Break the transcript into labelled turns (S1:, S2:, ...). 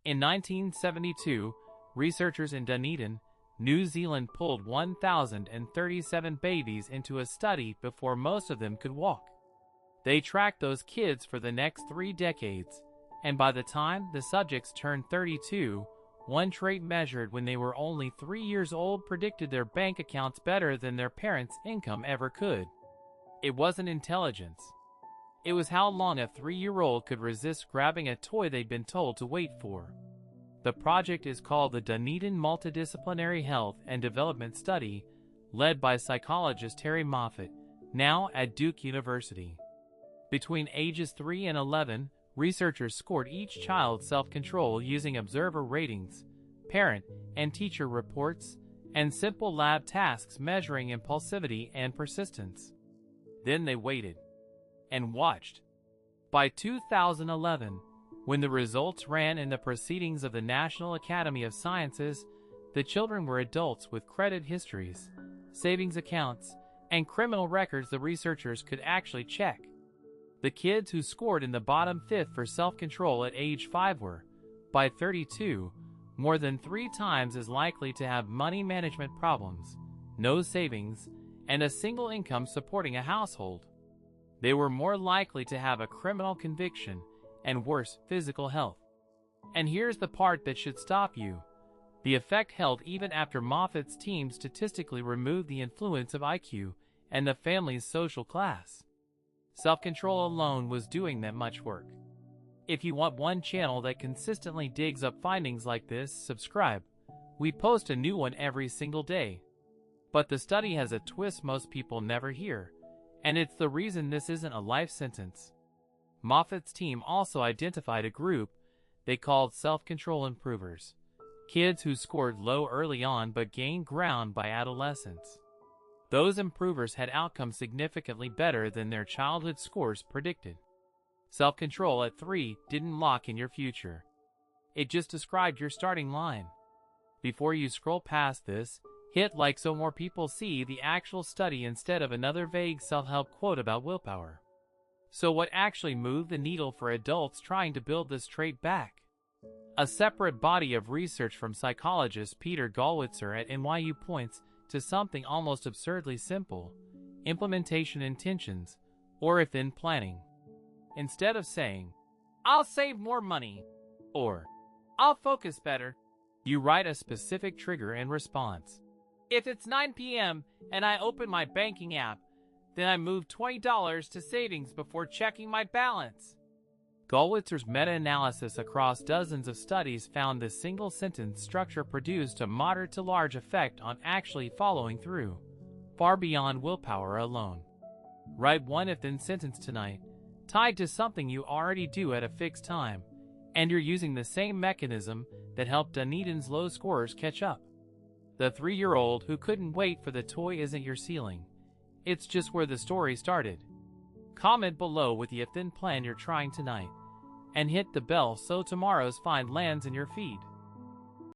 S1: In 1972, researchers in Dunedin, New Zealand pulled 1,037 babies into a study before most of them could walk. They tracked those kids for the next 3 decades, and by the time the subjects turned 32, one trait measured when they were only 3 years old predicted their bank accounts better than their parents' income ever could. It wasn't intelligence. It was how long a 3-year-old could resist grabbing a toy they'd been told to wait for. The project is called the Dunedin Multidisciplinary Health and Development Study, led by psychologist Terry Moffat, now at Duke University. Between ages 3 and 11, researchers scored each child's self-control using observer ratings, parent and teacher reports, and simple lab tasks measuring impulsivity and persistence. Then they waited and watched. By 2011, when the results ran in the Proceedings of the National Academy of Sciences, the children were adults with credit histories, savings accounts, and criminal records the researchers could actually check. The kids who scored in the bottom fifth for self-control at age 5 were, by 32, more than 3 times as likely to have money management problems, no savings, and a single income supporting a household. They were more likely to have a criminal conviction and worse physical health. And here's the part that should stop you. The effect held even after Moffat's team statistically removed the influence of IQ and the family's social class. Self-control alone was doing that much work. If you want one channel that consistently digs up findings like this, subscribe. We post a new one every single day. But the study has a twist most people never hear, and it's the reason this isn't a life sentence. Moffat's team also identified a group they called self-control improvers, kids who scored low early on but gained ground by adolescence. Those improvers had outcomes significantly better than their childhood scores predicted. Self-control at 3 didn't lock in your future. It just described your starting line. Before you scroll past this, hit like so more people see the actual study instead of another vague self-help quote about willpower. So what actually moved the needle for adults trying to build this trait back? A separate body of research from psychologist Peter Gollwitzer at NYU points to something almost absurdly simple: implementation intentions, or if-then planning. Instead of saying, "I'll save more money," or "I'll focus better," you write a specific trigger in response. If it's 9 p.m. and I open my banking app, then I move $20 to savings before checking my balance. Gollwitzer's meta-analysis across dozens of studies found this single-sentence structure produced a moderate to large effect on actually following through, far beyond willpower alone. Write one if-then sentence tonight, tied to something you already do at a fixed time, and you're using the same mechanism that helped Dunedin's low scorers catch up. The 3-year-old who couldn't wait for the toy isn't your ceiling. It's just where the story started. Comment below with the if-then plan you're trying tonight, and hit the bell so tomorrow's find lands in your feed.